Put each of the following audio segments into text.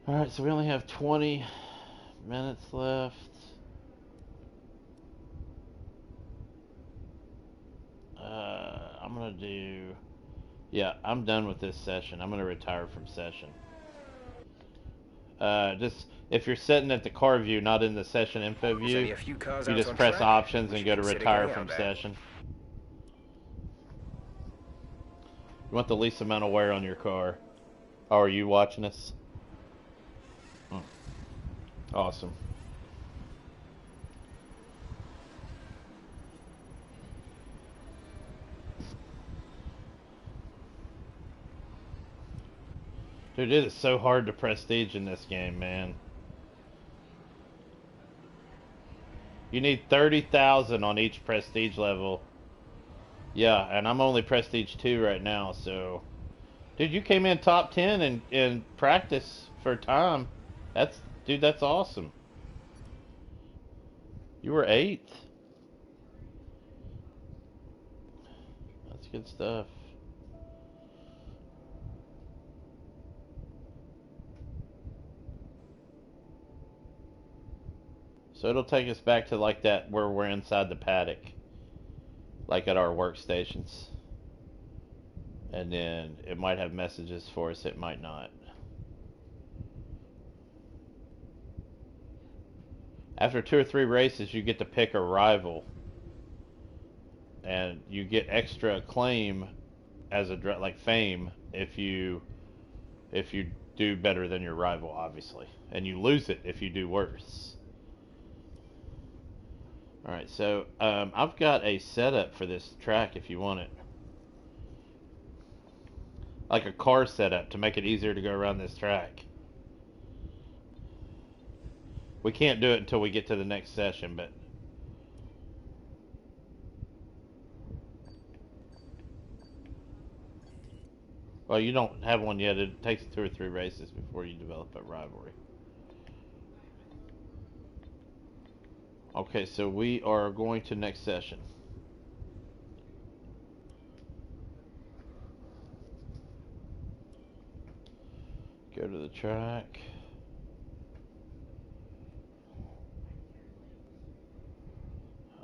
Alright, so we only have 20 minutes left. I'm gonna do. Yeah, I'm done with this session. I'm gonna retire from session. Just if you're sitting at the car view, not in the session info There's view, only a few cars you out just on press track. options We and should go to consider retire getting from out there. session. You want the least amount of wear on your car. Oh, are you watching us? Hmm. Awesome. Dude, it is so hard to prestige in this game, man. You need 30,000 on each prestige level. Yeah, and I'm only prestige 2 right now, so. Dude, you came in top 10 in practice for time. That's, dude, that's awesome. You were 8th. That's good stuff. So it'll take us back to like that where we're inside the paddock, like at our workstations. And then it might have messages for us, it might not. After 2 or 3 races, you get to pick a rival, and you get extra acclaim as a like fame if you do better than your rival, obviously, and you lose it if you do worse. All right, so I've got a setup for this track if you want it, like a car setup to make it easier to go around this track. We can't do it until we get to the next session, but well, you don't have one yet. It takes 2 or 3 races before you develop a rivalry. Okay, so we are going to next session. Go to the track.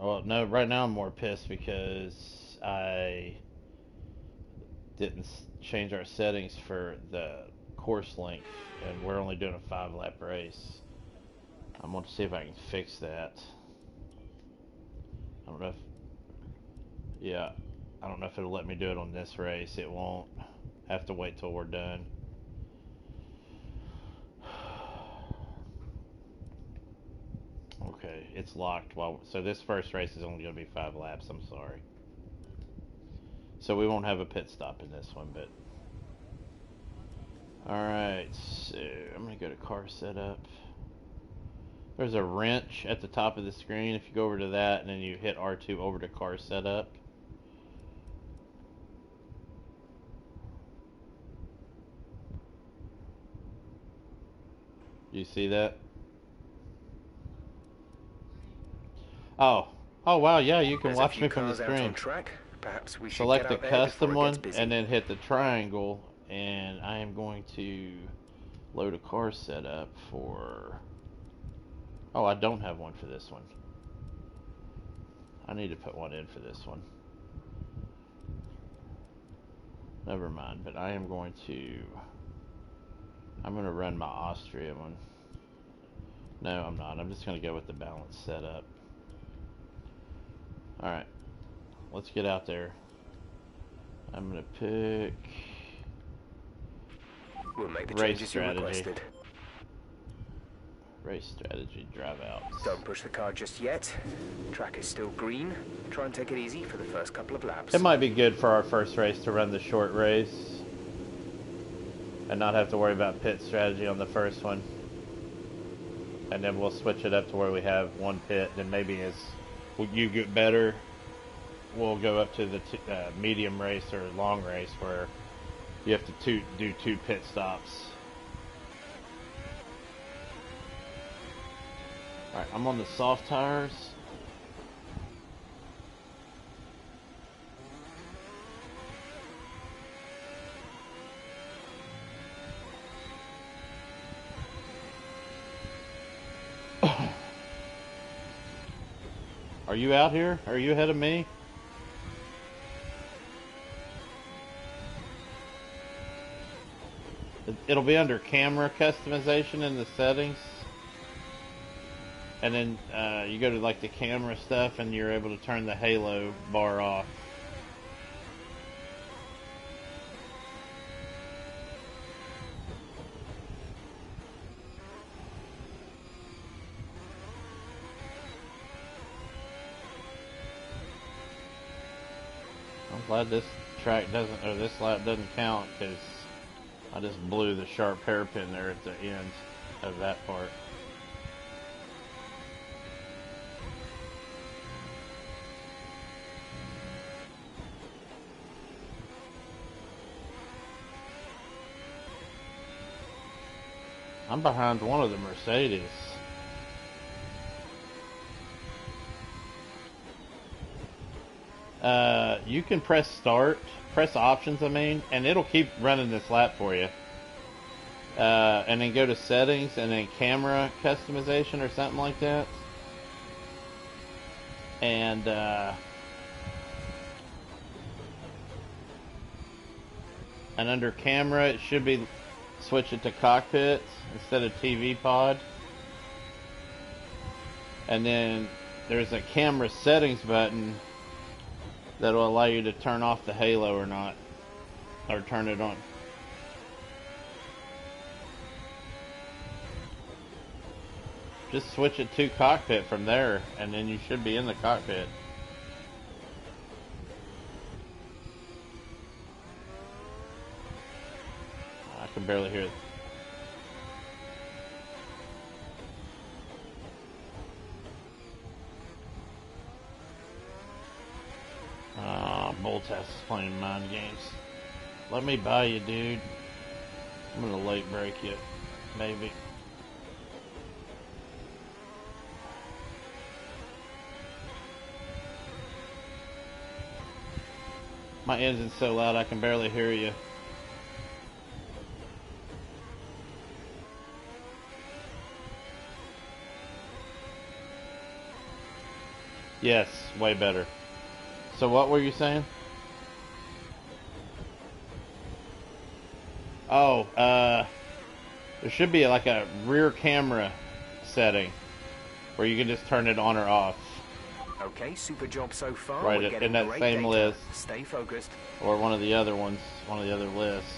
Well, no, right now I'm more pissed because I didn't change our settings for the course length, and we're only doing a 5 lap race. I'm going to see if I can fix that. I don't know if, yeah, I don't know if it'll let me do it on this race. It won't. Have to wait till we're done. Okay, it's locked. So this first race is only going to be 5 laps. I'm sorry. So we won't have a pit stop in this one, but all right. So I'm going to go to car setup. There's a wrench at the top of the screen. If you go over to that and then you hit R2 over to car setup. You see that? Oh. Oh wow, yeah, you can There's a watch few me from the cars out on screen. track. Perhaps we should get Select the out there before custom it gets one and busy. then hit the triangle, and I am going to load a car setup for. Oh, I don't have one for this one. I need to put one in for this one. Never mind, but I am going to. I'm going to run my Austria one. No, I'm not. I'm just going to go with the balanced setup. Alright, let's get out there. I'm going to pick We'll make the race changes you strategy. requested. Race strategy, drive outs. Don't push the car just yet. Track is still green. Try and take it easy for the first couple of laps. It might be good for our first race to run the short race and not have to worry about pit strategy on the first one. And then we'll switch it up to where we have one pit. Then maybe as you get better, we'll go up to the medium race or long race where you have to do 2 pit stops. Alright, I'm on the soft tires. Are you out here? Are you ahead of me? It'll be under camera customization in the settings. And then you go to like the camera stuff and you're able to turn the halo bar off. I'm glad this track doesn't, or this lap doesn't count, because I just blew the sharp hairpin there at the end of that part. I'm behind one of the Mercedes. You can press options, and it'll keep running this lap for you. And then go to settings and then camera customization or something like that. And under camera, it should be switch it to cockpits instead of TV pod. And then there's a camera settings button that'll allow you to turn off the halo or not, or turn it on. Just switch it to cockpit from there, and then you should be in the cockpit. I can barely hear it. Boltas is playing mind games. Let me buy you, dude. I'm gonna late break you, maybe. My engine's so loud I can barely hear you. Yes, way better. So what were you saying? Oh, there should be like a rear camera setting where you can just turn it on or off. Okay, super job so far. Right, in that same list. Stay focused. Or one of the other ones, one of the other lists.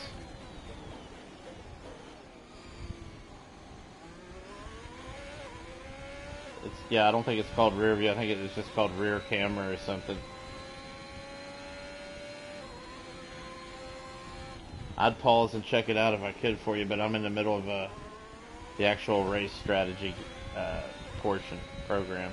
Yeah, I don't think it's called rear view. I think it's just called rear camera or something. I'd pause and check it out if I could for you, but I'm in the middle of the actual race strategy portion program.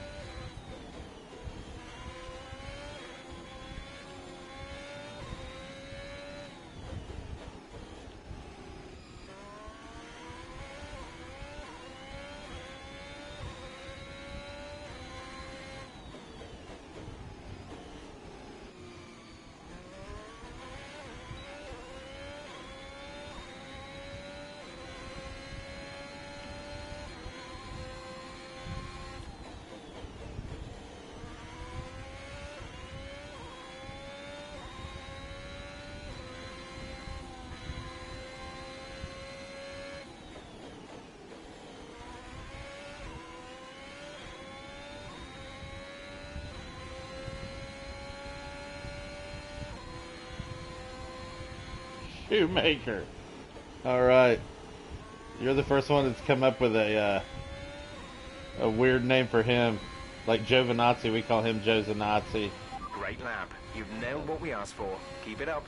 Shoemaker. All right, you're the first one that's come up with a weird name for him. Like Giovinazzi, we call him Joe Zanazzi. Great lap. You've nailed what we asked for. Keep it up.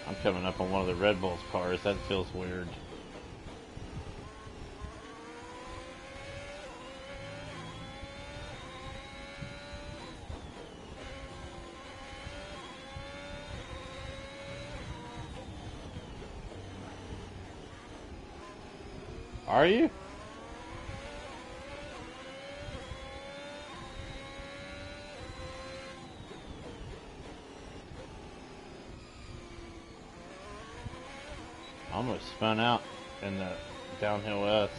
I'm coming up on one of the Red Bull's cars. That feels weird. Are you? Almost spun out in the downhill S.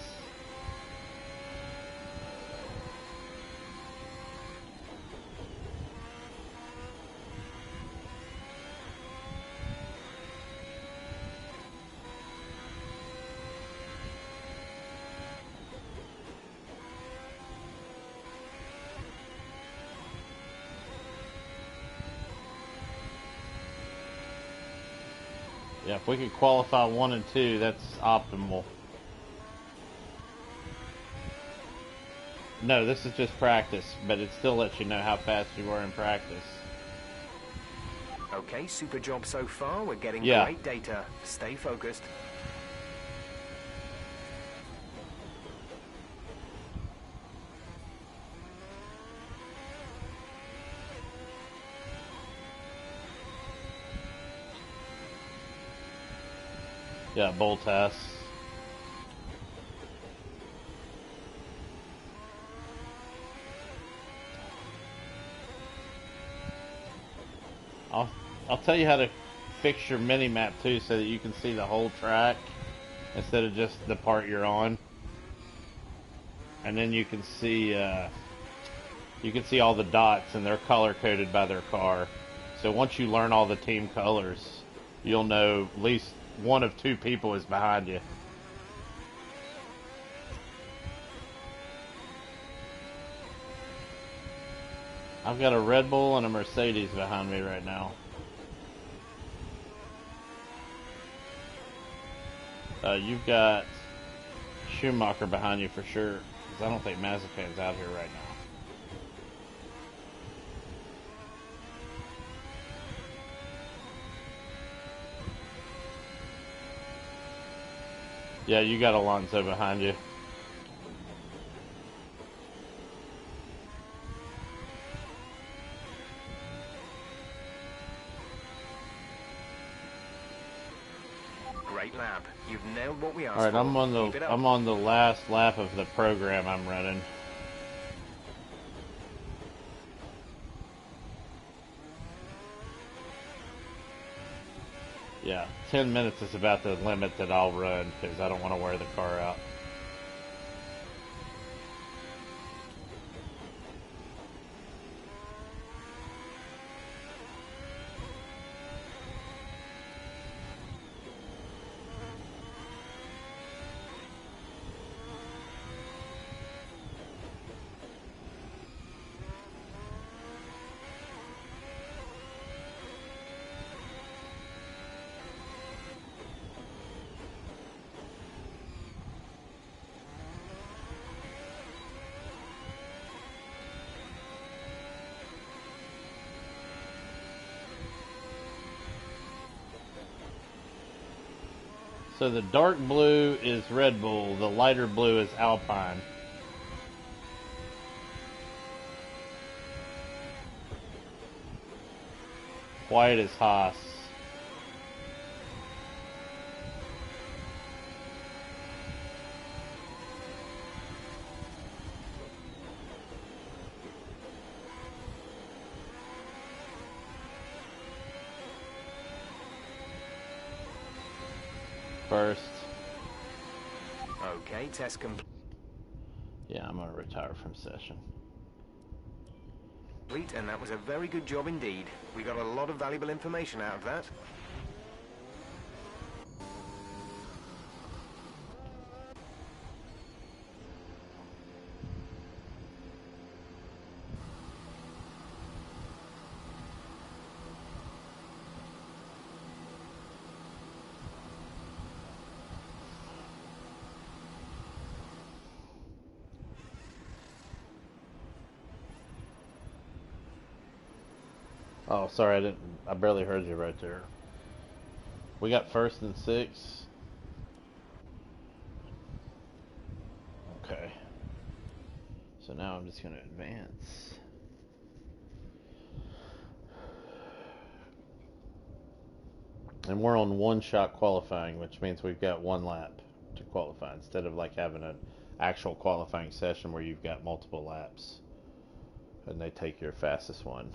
Yeah, if we could qualify 1 and 2, that's optimal. No, this is just practice, but it still lets you know how fast you were in practice. Okay, super job so far. We're getting Yeah. great data. Stay focused. Yeah, bull test. I'll tell you how to fix your mini map too, so that you can see the whole track instead of just the part you're on, and then you can see all the dots, and they're color coded by their car. So once you learn all the team colors, you'll know at least one of 2 people is behind you. I've got a Red Bull and a Mercedes behind me right now. You've got Schumacher behind you for sure, because I don't think Mazepin's out here right now. Yeah, you got Alonso behind you. Great lap. You've nailed what we asked All right, for. I'm on the last lap of the program I'm running. Yeah, 10 minutes is about the limit that I'll run, because I don't want to wear the car out. So the dark blue is Red Bull, the lighter blue is Alpine. White is Haas. First. Okay, test complete. Yeah, I'm going to retire from session. And that was a very good job indeed. We got a lot of valuable information out of that. Oh, sorry, I barely heard you right there. We got first and 6. Okay. So now I'm just going to advance. And we're on 1-shot qualifying, which means we've got 1 lap to qualify instead of like having an actual qualifying session where you've got multiple laps and they take your fastest one.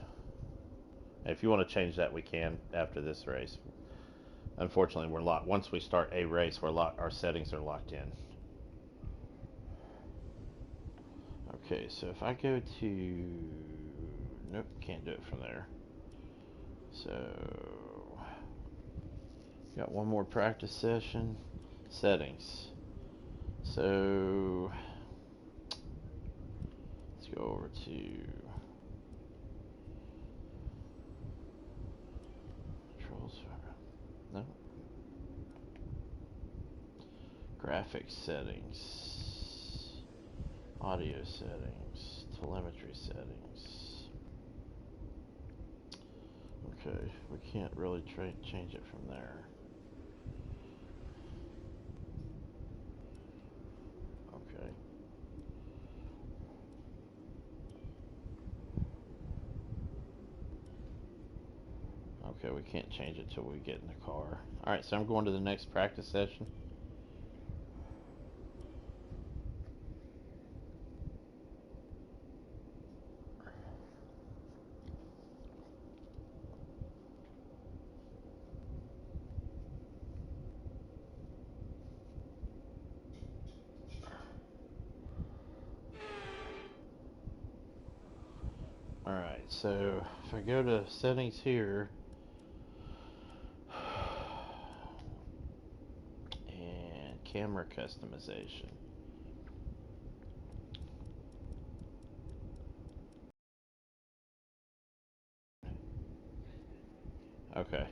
And if you want to change that, we can after this race. Unfortunately, we're locked. Once we start a race, we're locked. Our settings are locked in. Okay, so if I go to... Nope, can't do it from there. So... Got one more practice session. Settings. So... Let's go over to... Controls... No. Graphics settings. Audio settings. Telemetry settings. Okay, we can't really change it from there. Okay. Okay, we can't change it till we get in the car. Alright, so I'm going to the next practice session. Alright, so if I go to settings here, and camera customization. Okay.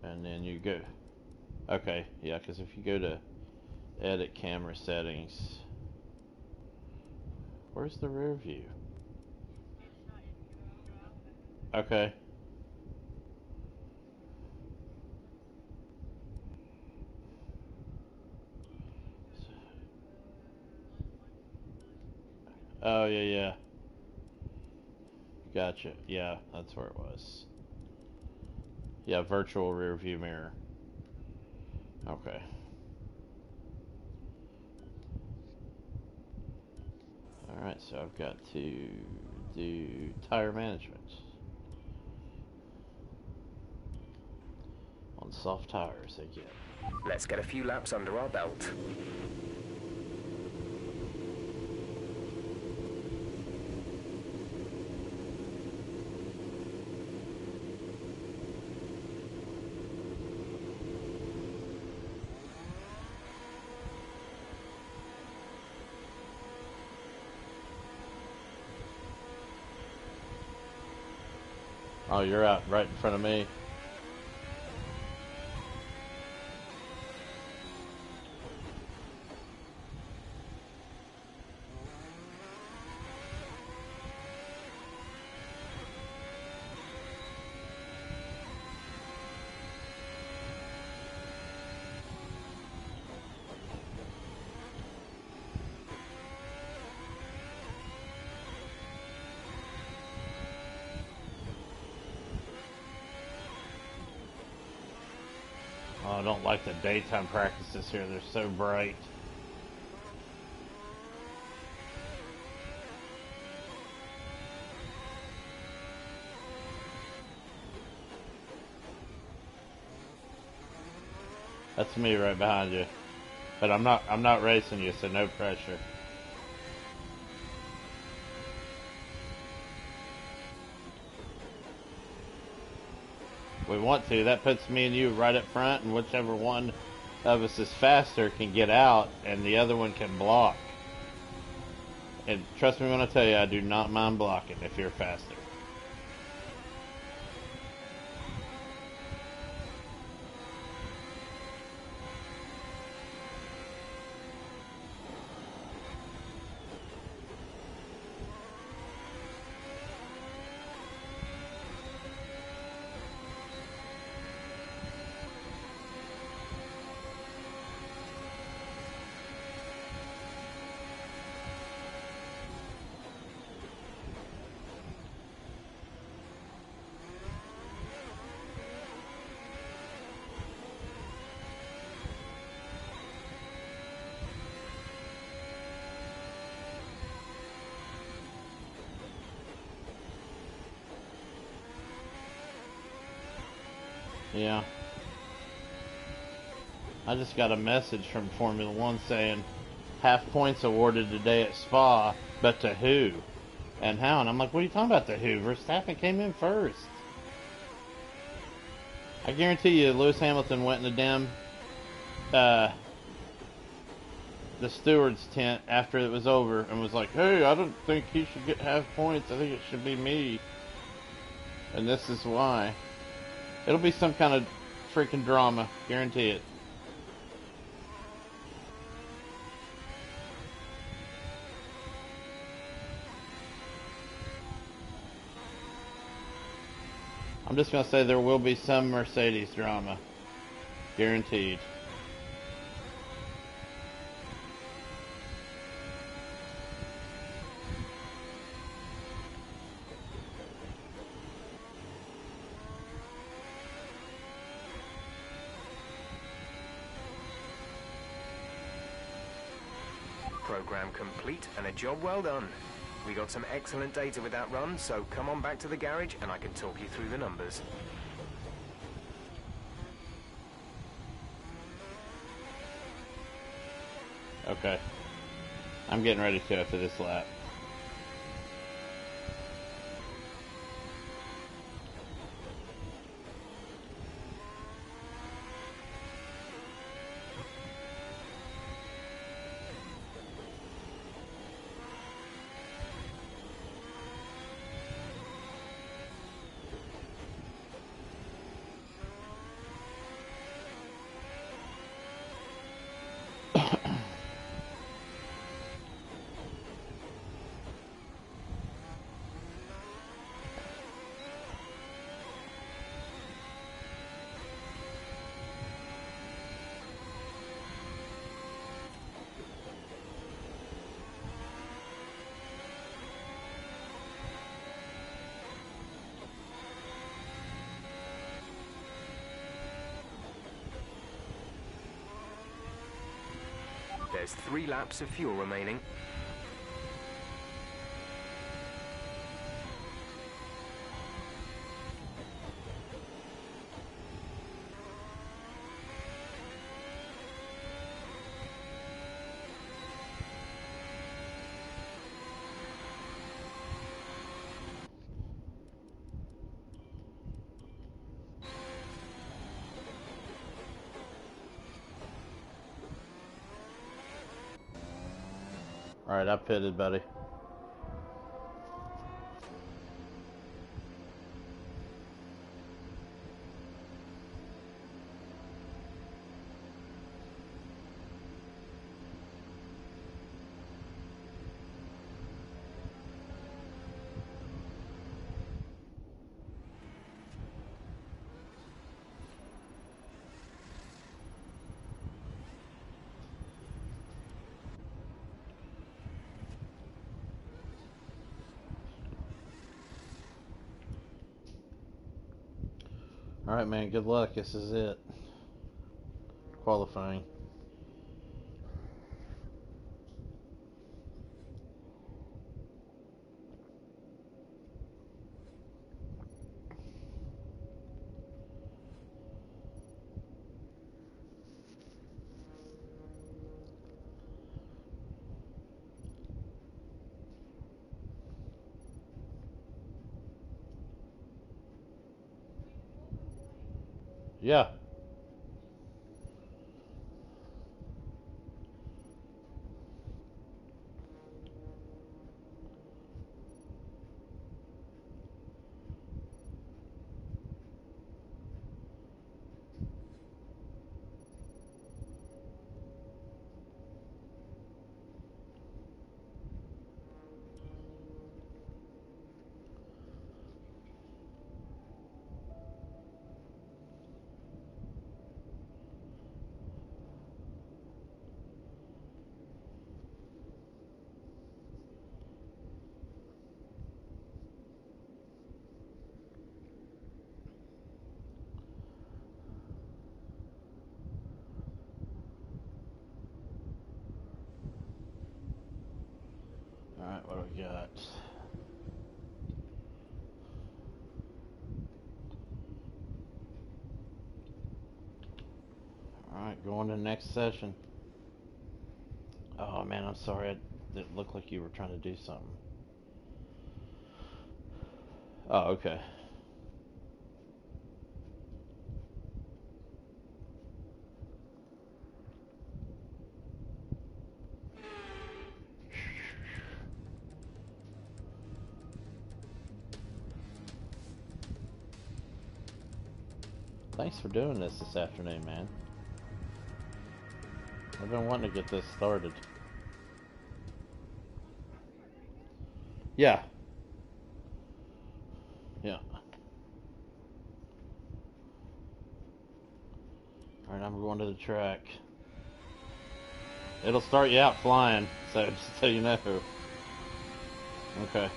And then you go, okay, yeah, because if you go to edit camera settings, where's the rear view? Okay. Oh, yeah, yeah. Gotcha. Yeah, that's where it was. Yeah, virtual rear view mirror. Okay. Alright, so I've got to do tire management on soft tires again. Let's get a few laps under our belt. Oh, you're out right in front of me. Oh, I don't like the daytime practices here. They're so bright. That's me right behind you. But I'm not racing you, so no pressure. We want to. That puts me and you right up front, and whichever one of us is faster can get out, and the other one can block. And trust me when I tell you, I do not mind blocking if you're faster. Yeah. I just got a message from Formula One saying half points awarded today at Spa, but to who and how? And I'm like, what are you talking about? To who? Verstappen came in first. I guarantee you, Lewis Hamilton went in the damn the steward's tent after it was over and was like, "Hey, I don't think he should get half points. I think it should be me, and this is why." It'll be some kind of freaking drama, guarantee it. I'm just gonna say there will be some Mercedes drama, guaranteed. Program complete and a job well done. We got some excellent data with that run, so come on back to the garage and I can talk you through the numbers. Okay. I'm getting ready to after this lap. There's 3 laps of fuel remaining. Alright, I pitted, buddy. Alright, man, good luck. This is it. Qualifying. Yeah. Alright, what do we got? Alright, Going to the next session. Oh man, I'm sorry. It looked like you were trying to do something. Oh, okay. Thanks for doing this afternoon, man. I've been wanting to get this started. Yeah. Yeah. Alright, I'm going to the track. It'll start you out flying, so just so you know. Okay.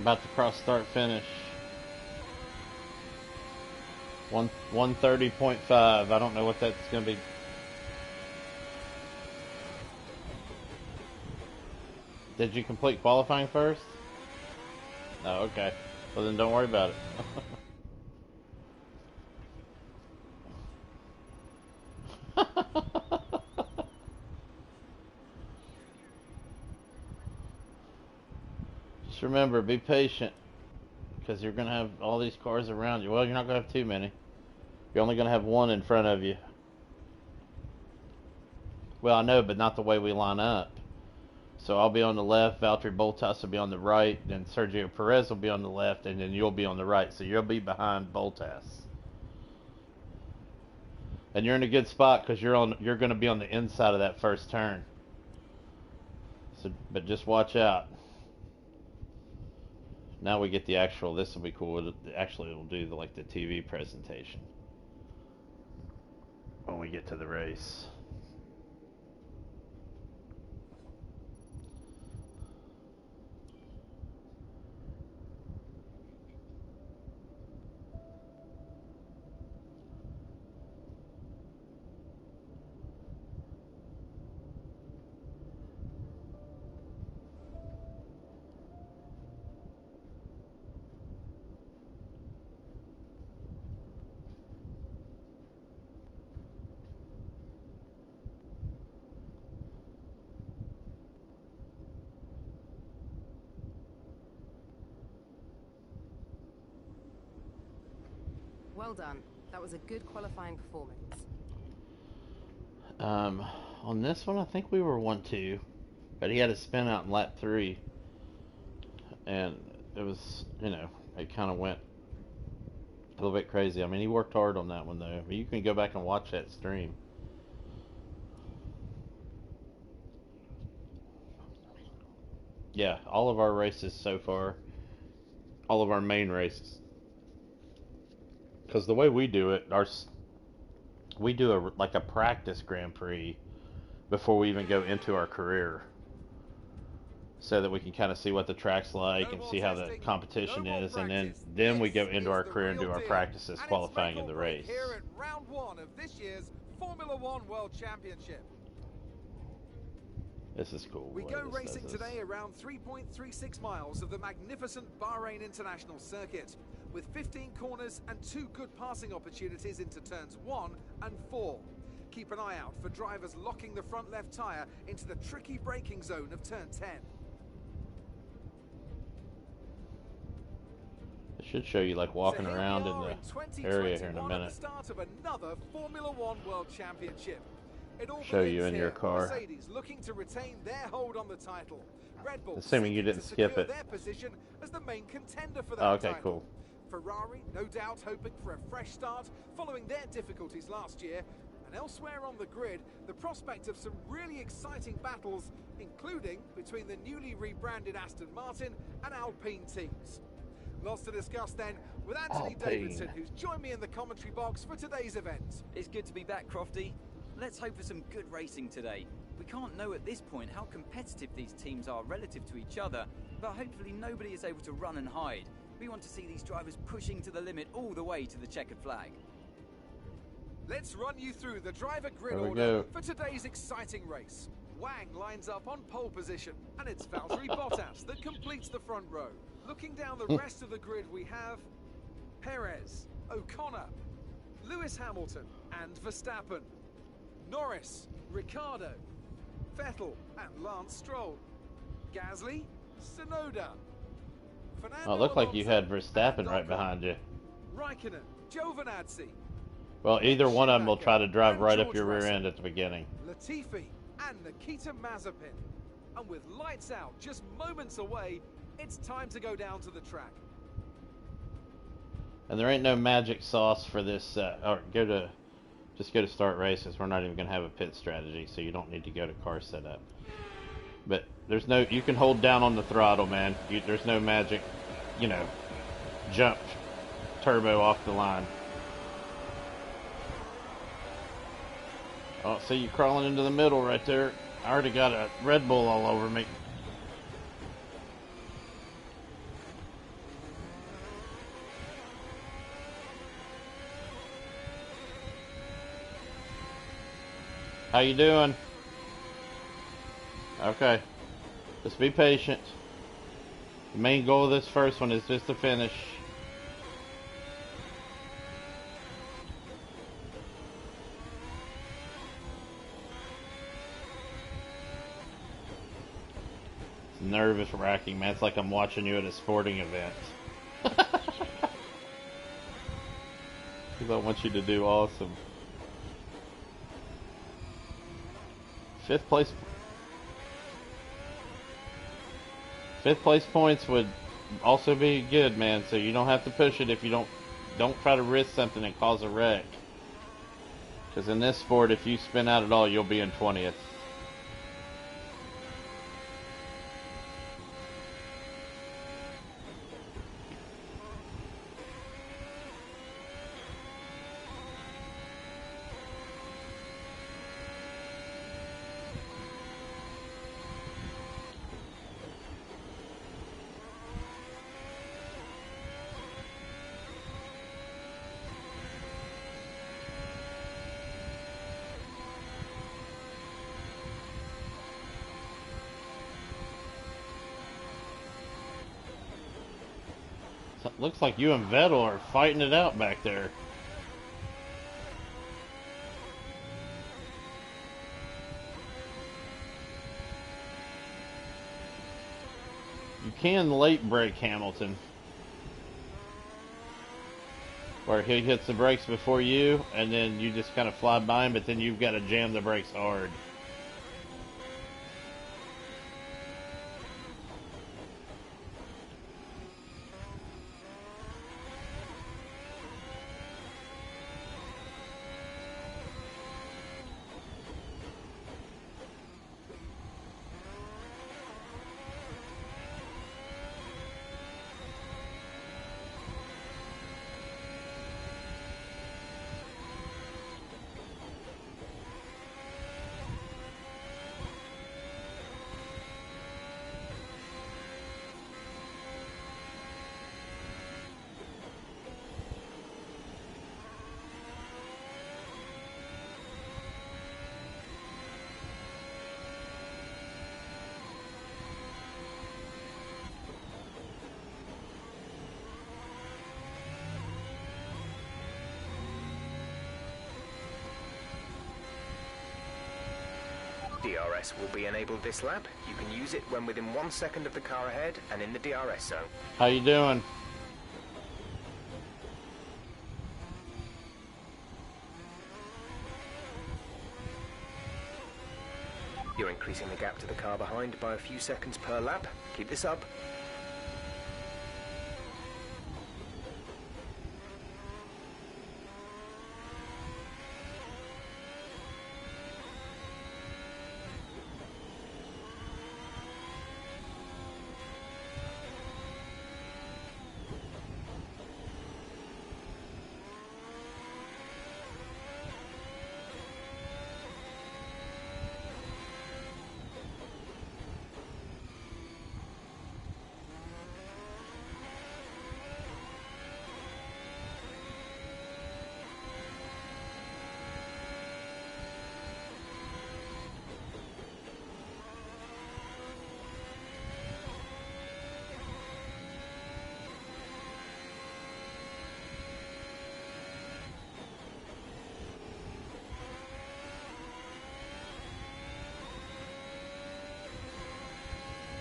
About to cross start finish. 130.5. I don't know what that's gonna be. Did you complete qualifying first? Oh, okay. Well then don't worry about it. Just remember, be patient, because you're gonna have all these cars around you. Well, you're not gonna have too many. You're only gonna have one in front of you. Well, I know, but not the way we line up. So I'll be on the left, Valtteri Bottas will be on the right, then Sergio Perez will be on the left, and then you'll be on the right. So you'll be behind Bottas. And you're in a good spot because you're going to be on the inside of that first turn. So, but just watch out. Now we get the actual. This will be cool. It'll do the TV presentation when we get to the race. Well done. That was a good qualifying performance. On this one, I think we were 1-2, but he had a spin out in lap 3, and it was, it kind of went a little bit crazy. I mean, he worked hard on that one though. You can go back and watch that stream. Yeah, all of our races so far, all of our main races. Because the way we do it, we do a practice Grand Prix before we even go into our career, so that we can kind of see what the track's like and see how the competition is, and then we go into our career and do our practices qualifying in the race. Here at round 1 of this year's Formula 1 World Championship. This is cool. We go racing today around 3.36 miles of the magnificent Bahrain International Circuit, with 15 corners and 2 good passing opportunities into turns 1 and 4. Keep an eye out for drivers locking the front left tyre into the tricky braking zone of turn 10. It should show you like walking around in the area here in a minute. At the start of another Formula One World Championship. It all Show you in your car. Mercedes looking to retain their hold on the title. Red Bull assuming you didn't skip it. Their position as the main contender for that okay, title. cool. Ferrari, no doubt hoping for a fresh start following their difficulties last year. And elsewhere on the grid, the prospect of some really exciting battles, including between the newly rebranded Aston Martin and Alpine teams. Lots to discuss then with Anthony Davidson, who's joined me in the commentary box for today's event. It's good to be back, Crofty. Let's hope for some good racing today. We can't know at this point how competitive these teams are relative to each other, but hopefully nobody is able to run and hide. We want to see these drivers pushing to the limit all the way to the checkered flag. Let's run you through the driver grid order for today's exciting race. Wang lines up on pole position, and it's Valtteri Bottas that completes the front row. Looking down the rest of the grid, we have Perez, O'Connor, Lewis Hamilton, and Verstappen. Norris, Ricciardo, Vettel, and Lance Stroll. Gasly, Tsunoda. Oh, it looked like you had Verstappen right behind you. Raikkonen, Giovinazzi. Well, either one of them will try to drive right up your rear end at the beginning. Latifi and Nikita Mazepin. And with lights out just moments away, it's time to go down to the track. And there ain't no magic sauce for this, just go to start races. We're not even going to have a pit strategy, so you don't need to go to car setup. But there's no, you can hold down on the throttle, man. There's no magic, jump turbo off the line. Oh, see you crawling into the middle right there. I already got a Red Bull all over me. How you doing? Okay. Just be patient. The main goal of this first one is just to finish. It's nervous wracking, man. It's like I'm watching you at a sporting event. Because I want you to do awesome. Fifth place points would also be good, man. So you don't have to push it if you don't try to risk something and cause a wreck. Because in this sport, if you spin out at all, you'll be in 20th. Looks like you and Vettel are fighting it out back there. You can late brake Hamilton, where he hits the brakes before you, and then you just kind of fly by him, but then you've got to jam the brakes hard. DRS will be enabled this lap. You can use it when within 1 second of the car ahead and in the DRS zone. How you doing? You're increasing the gap to the car behind by a few seconds per lap. Keep this up.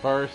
First.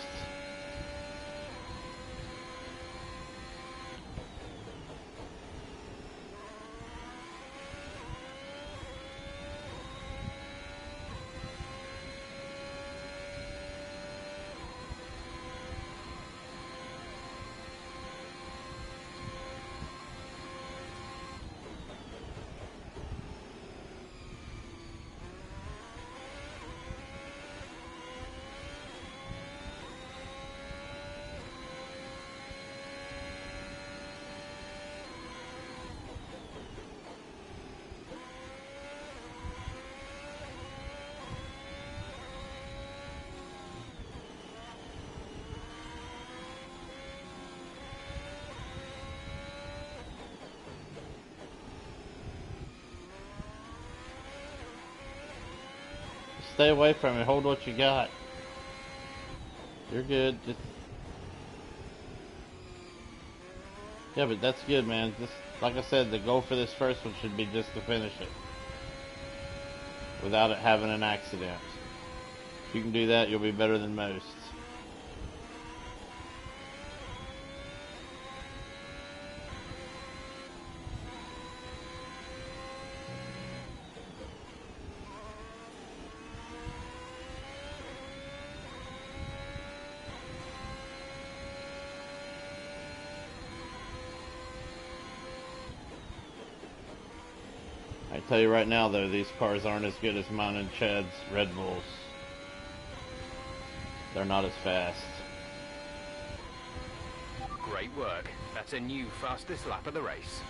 Stay away from it. Hold what you got. You're good. Just... Yeah, but that's good, man. Just like I said, the goal for this first one should be just to finish it without it having an accident. If you can do that, you'll be better than most. I tell you right now, though, these cars aren't as good as mine and Chad's Red Bulls. They're not as fast. Great work. That's a new fastest lap of the race.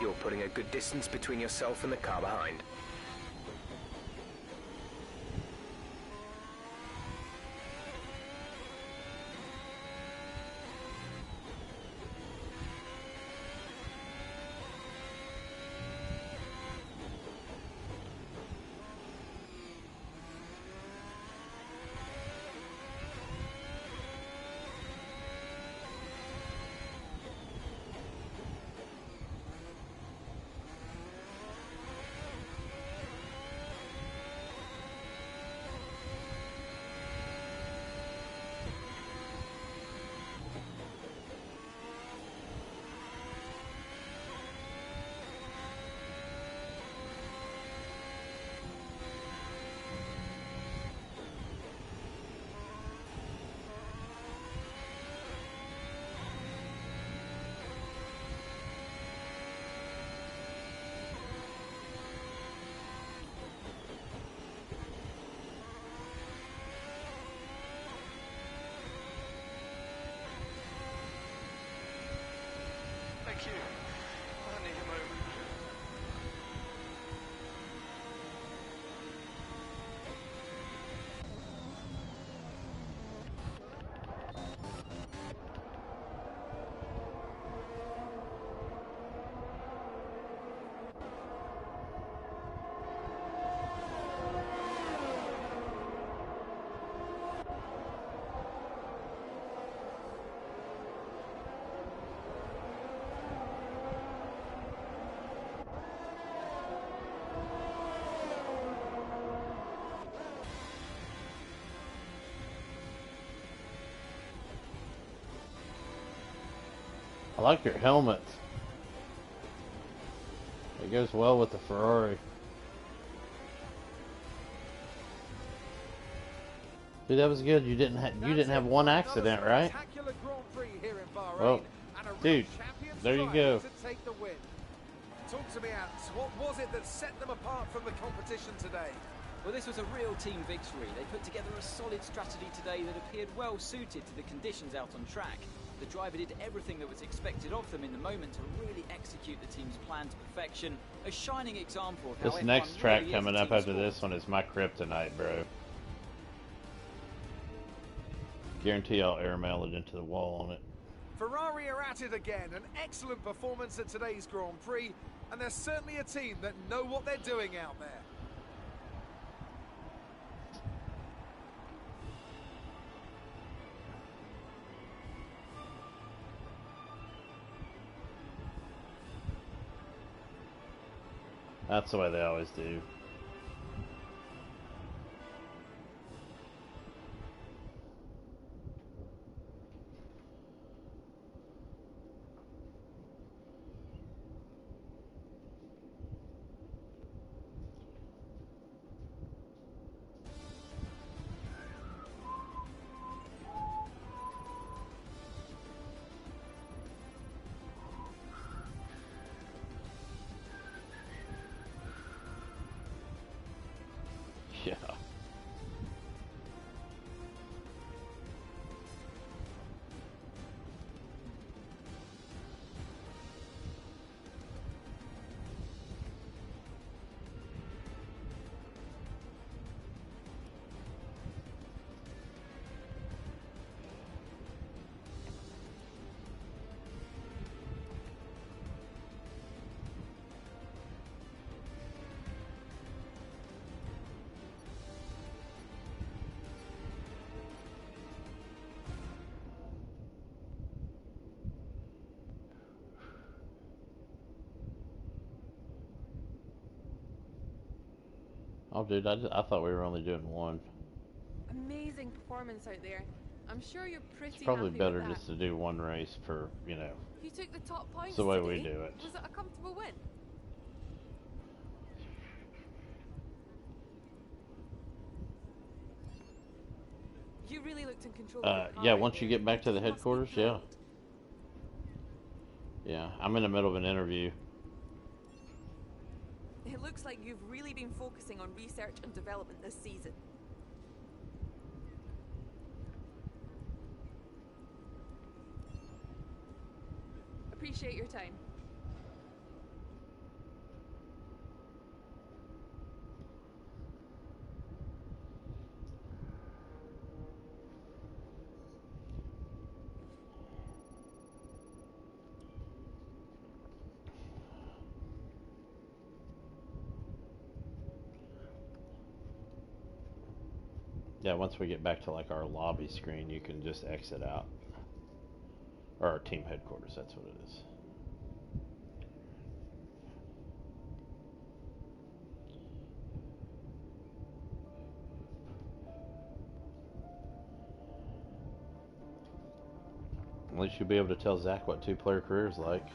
You're putting a good distance between yourself and the car behind. I like your helmet. It goes well with the Ferrari. Dude, that was good. You didn't have one accident, right? Well, dude, there you go. Talk to me, Ants. What was it that set them apart from the competition today? Well, this was a real team victory. They put together a solid strategy today that appeared well suited to the conditions out on track. The driver did everything that was expected of them in the moment to really execute the team's plan to perfection. A shining example of how this next track coming up after this one is my kryptonite, bro. Guarantee I'll airmail it into the wall on it. Ferrari are at it again. An excellent performance at today's Grand Prix, and they're certainly a team that know what they're doing out there. That's the way they always do. Yeah. Oh, dude, I thought we were only doing one. Amazing performance out there. I'm sure you're pretty It's probably happy better with that. just to do one race per, you know. You took the top points It's the way today. we do it. Was it a comfortable win? You really looked in control of the car yeah, out once you there. get back to the You must be headquarters, yeah. proud. Yeah, I'm in the middle of an interview. It looks like you've really been focusing on research and development this season. Appreciate your time. Yeah, once we get back to like our lobby screen, you can just exit out. Or our team headquarters, that's what it is. At least you'll be able to tell Zach what two-player career is like.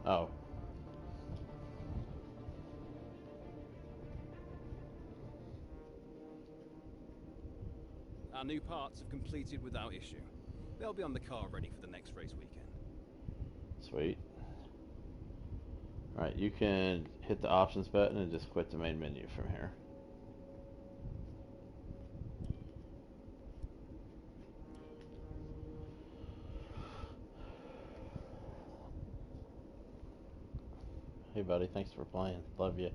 Oh. Our new parts have completed without issue. They'll be on the car ready for the next race weekend. Sweet. Alright, you can hit the options button and just quit the main menu from here. Hey buddy, thanks for playing. Love you.